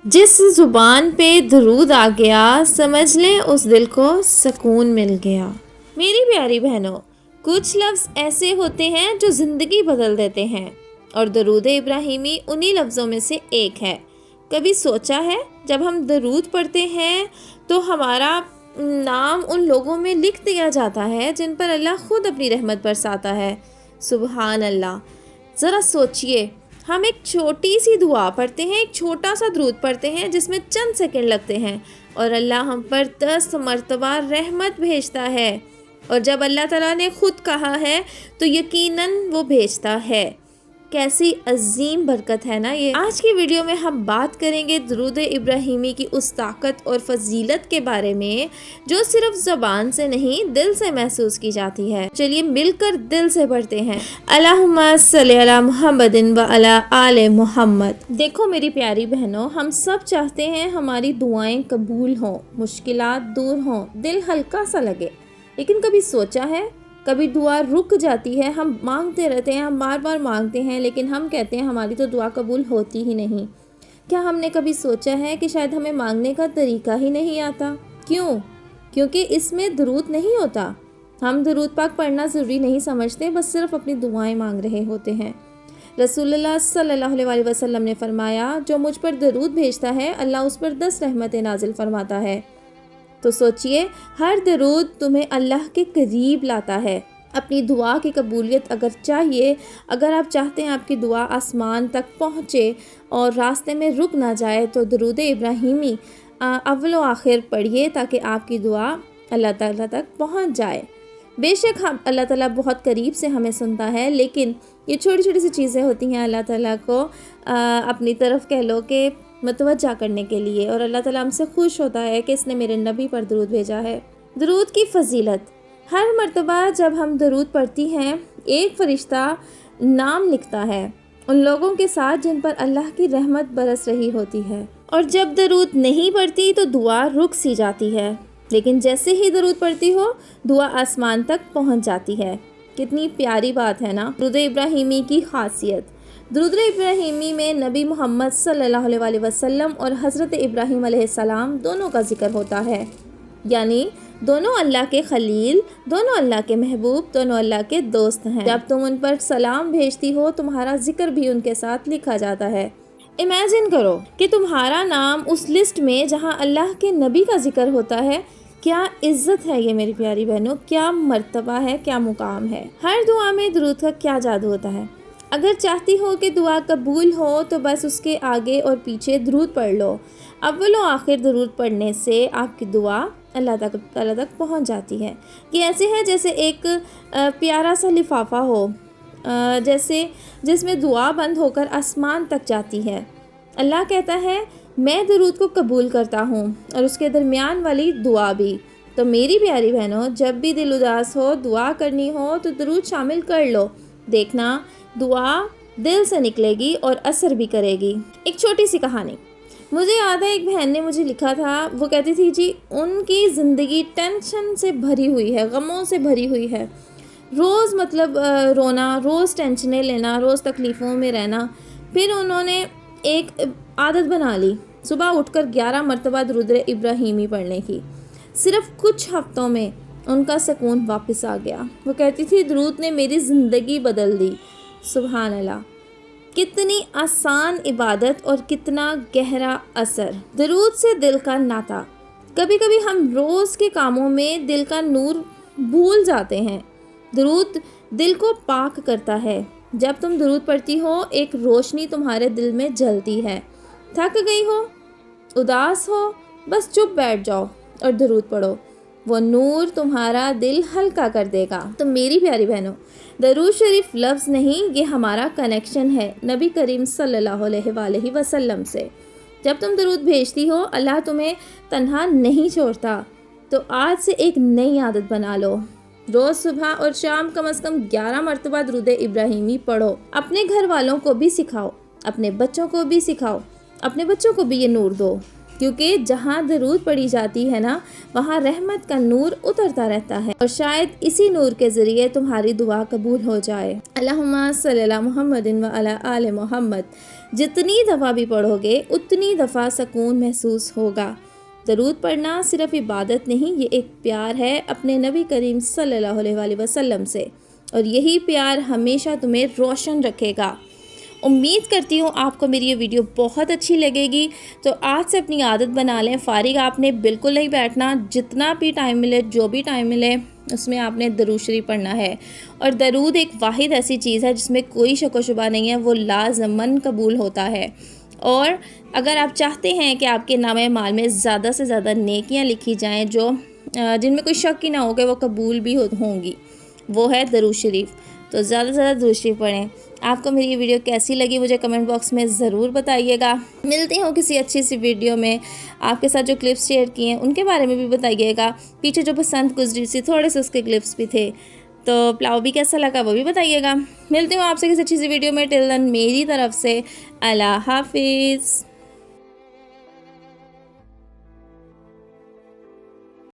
جس زبان پہ درود آ گیا سمجھ لیں اس دل کو سکون مل گیا۔ میری پیاری بہنوں، کچھ لفظ ایسے ہوتے ہیں جو زندگی بدل دیتے ہیں، اور درود ابراہیمی انہی لفظوں میں سے ایک ہے۔ کبھی سوچا ہے جب ہم درود پڑھتے ہیں تو ہمارا نام ان لوگوں میں لکھ دیا جاتا ہے جن پر اللہ خود اپنی رحمت برساتا ہے۔ سبحان اللہ! ذرا سوچئے، ہم ایک چھوٹی سی دعا پڑھتے ہیں، ایک چھوٹا سا درود پڑھتے ہیں جس میں چند سیکنڈ لگتے ہیں، اور اللہ ہم پر 10 مرتبہ رحمت بھیجتا ہے۔ اور جب اللہ تعالیٰ نے خود کہا ہے تو یقیناً وہ بھیجتا ہے۔ کیسی عظیم برکت ہے نا یہ۔ آج کی ویڈیو میں ہم بات کریں گے درود ابراہیمی کی اس طاقت اور فضیلت کے بارے میں جو صرف زبان سے نہیں دل سے محسوس کی جاتی ہے۔ چلیے مل کر دل سے پڑھتے ہیں، اللہم صلی علی محمد و علی آل محمد۔ دیکھو میری پیاری بہنوں، ہم سب چاہتے ہیں ہماری دعائیں قبول ہوں، مشکلات دور ہوں، دل ہلکا سا لگے، لیکن کبھی سوچا ہے کبھی دعا رک جاتی ہے، ہم مانگتے رہتے ہیں، ہم بار بار مانگتے ہیں، لیکن ہم کہتے ہیں ہماری تو دعا قبول ہوتی ہی نہیں۔ کیا ہم نے کبھی سوچا ہے کہ شاید ہمیں مانگنے کا طریقہ ہی نہیں آتا؟ کیوں؟ کیونکہ اس میں درود نہیں ہوتا۔ ہم درود پاک پڑھنا ضروری نہیں سمجھتے، بس صرف اپنی دعائیں مانگ رہے ہوتے ہیں۔ رسول اللہ صلی اللہ علیہ وسلم نے فرمایا، جو مجھ پر درود بھیجتا ہے اللہ اس پر 10 رحمتیں نازل فرماتا ہے۔ تو سوچئے، ہر درود تمہیں اللہ کے قریب لاتا ہے۔ اپنی دعا کی قبولیت اگر آپ چاہتے ہیں آپ کی دعا آسمان تک پہنچے اور راستے میں رک نہ جائے تو درود ابراہیمی اول و آخر پڑھیے تاکہ آپ کی دعا اللہ تعالیٰ تک پہنچ جائے۔ بے شک اللہ تعالیٰ بہت قریب سے ہمیں سنتا ہے، لیکن یہ چھوٹی چھوٹی سی چیزیں ہوتی ہیں اللہ تعالیٰ کو اپنی طرف کہہ لو کہ متوجہ کرنے کے لیے، اور اللہ تعالیٰ ہم سے خوش ہوتا ہے کہ اس نے میرے نبی پر درود بھیجا ہے۔ درود کی فضیلت: ہر مرتبہ جب ہم درود پڑھتی ہیں ایک فرشتہ نام لکھتا ہے ان لوگوں کے ساتھ جن پر اللہ کی رحمت برس رہی ہوتی ہے، اور جب درود نہیں پڑھتی تو دعا رک سی جاتی ہے، لیکن جیسے ہی درود پڑھتی ہو دعا آسمان تک پہنچ جاتی ہے۔ کتنی پیاری بات ہے نا۔ درود ابراہیمی کی خاصیت: درود ابراہیمی میں نبی محمد صلی اللہ علیہ وسلم اور حضرت ابراہیم علیہ السلام دونوں کا ذکر ہوتا ہے، یعنی دونوں اللہ کے خلیل، دونوں اللہ کے محبوب، دونوں اللہ کے دوست ہیں۔ جب تم ان پر سلام بھیجتی ہو تمہارا ذکر بھی ان کے ساتھ لکھا جاتا ہے۔ امیجن کرو کہ تمہارا نام اس لسٹ میں جہاں اللہ کے نبی کا ذکر ہوتا ہے۔ کیا عزت ہے یہ میری پیاری بہنوں، کیا مرتبہ ہے، کیا مقام ہے۔ ہر دعا میں درود کا کیا جادو ہوتا ہے۔ اگر چاہتی ہو کہ دعا قبول ہو تو بس اس کے آگے اور پیچھے درود پڑھ لو۔ اول و آخر درود پڑھنے سے آپ کی دعا اللہ تعالیٰ تک پہنچ جاتی ہے۔ یہ ایسے ہے جیسے ایک پیارا سا لفافہ ہو، جس میں دعا بند ہو کر آسمان تک جاتی ہے۔ اللہ کہتا ہے میں درود کو قبول کرتا ہوں اور اس کے درمیان والی دعا بھی۔ تو میری پیاری بہنوں، جب بھی دل اداس ہو، دعا کرنی ہو تو درود شامل کر لو، دیکھنا دعا دل سے نکلے گی اور اثر بھی کرے گی۔ ایک چھوٹی سی کہانی مجھے یاد ہے، ایک بہن نے مجھے لکھا تھا، وہ کہتی تھی جی ان کی زندگی ٹینشن سے بھری ہوئی ہے، غموں سے بھری ہوئی ہے، روز رونا، روز ٹینشنیں لینا، روز تکلیفوں میں رہنا۔ پھر انہوں نے ایک عادت بنا لی، صبح اٹھ کر 11 مرتبہ درود ابراہیمی پڑھنے کی۔ صرف کچھ ہفتوں میں ان کا سکون واپس آ گیا۔ وہ کہتی تھی درود نے میری زندگی بدل دی۔ سبحان اللہ! کتنی آسان عبادت اور کتنا گہرا اثر۔ درود سے دل کا ناطہ: کبھی کبھی ہم روز کے کاموں میں دل کا نور بھول جاتے ہیں۔ درود دل کو پاک کرتا ہے۔ جب تم درود پڑھتی ہو ایک روشنی تمہارے دل میں جلتی ہے۔ تھک گئی ہو، اداس ہو، بس چپ بیٹھ جاؤ اور درود پڑھو، وہ نور تمہارا دل ہلکا کر دے گا۔ تو میری پیاری بہنوں، درود شریف لفظ نہیں، یہ ہمارا کنیکشن ہے نبی کریم صلی اللہ علیہ وسلم سے۔ جب تم درود بھیجتی ہو اللہ تمہیں تنہا نہیں چھوڑتا۔ تو آج سے ایک نئی عادت بنا لو، روز صبح اور شام کم از کم 11 مرتبہ درود ابراہیمی پڑھو۔ اپنے گھر والوں کو بھی سکھاؤ، اپنے بچوں کو بھی سکھاؤ، اپنے بچوں کو بھی یہ نور دو، کیونکہ جہاں درود پڑھی جاتی ہے نا وہاں رحمت کا نور اترتا رہتا ہے، اور شاید اسی نور کے ذریعے تمہاری دعا قبول ہو جائے۔ اللہم صلی علی محمد و علی آل محمد۔ جتنی دفعہ بھی پڑھو گے اتنی دفعہ سکون محسوس ہوگا۔ درود پڑھنا صرف عبادت نہیں، یہ ایک پیار ہے اپنے نبی کریم صلی اللہ علیہ وآلہ وسلم سے، اور یہی پیار ہمیشہ تمہیں روشن رکھے گا۔ امید کرتی ہوں آپ کو میری یہ ویڈیو بہت اچھی لگے گی، تو آج سے اپنی عادت بنا لیں، فارغ آپ نے بالکل نہیں بیٹھنا، جتنا بھی ٹائم ملے، جو بھی ٹائم ملے، اس میں آپ نے درود شریف پڑھنا ہے۔ اور درود ایک واحد ایسی چیز ہے جس میں کوئی شک و شبہ نہیں ہے، وہ لازماً قبول ہوتا ہے۔ اور اگر آپ چاہتے ہیں کہ آپ کے نامہ اعمال میں زیادہ سے زیادہ نیکیاں لکھی جائیں جو جن میں کوئی شک ہی نہ ہو کہ وہ قبول بھی ہوں گی، وہ ہے درود شریف۔ تو زیادہ سے زیادہ درود شریف پڑھیں۔ آپ کو میری یہ ویڈیو کیسی لگی مجھے کمنٹ باکس میں ضرور بتائیے گا۔ ملتی ہوں کسی اچھی سی ویڈیو میں، آپ کے ساتھ جو کلپس شیئر کیے ہیں ان کے بارے میں بھی بتائیے گا، پیچھے جو پسند گزری سی تھوڑے سے اس کے کلپس بھی تھے، تو پلاؤ بھی کیسا لگا وہ بھی بتائیے گا۔ ملتی ہوں آپ سے کسی اچھی سی ویڈیو میں، ٹل دین میری طرف سے اللہ حافظ۔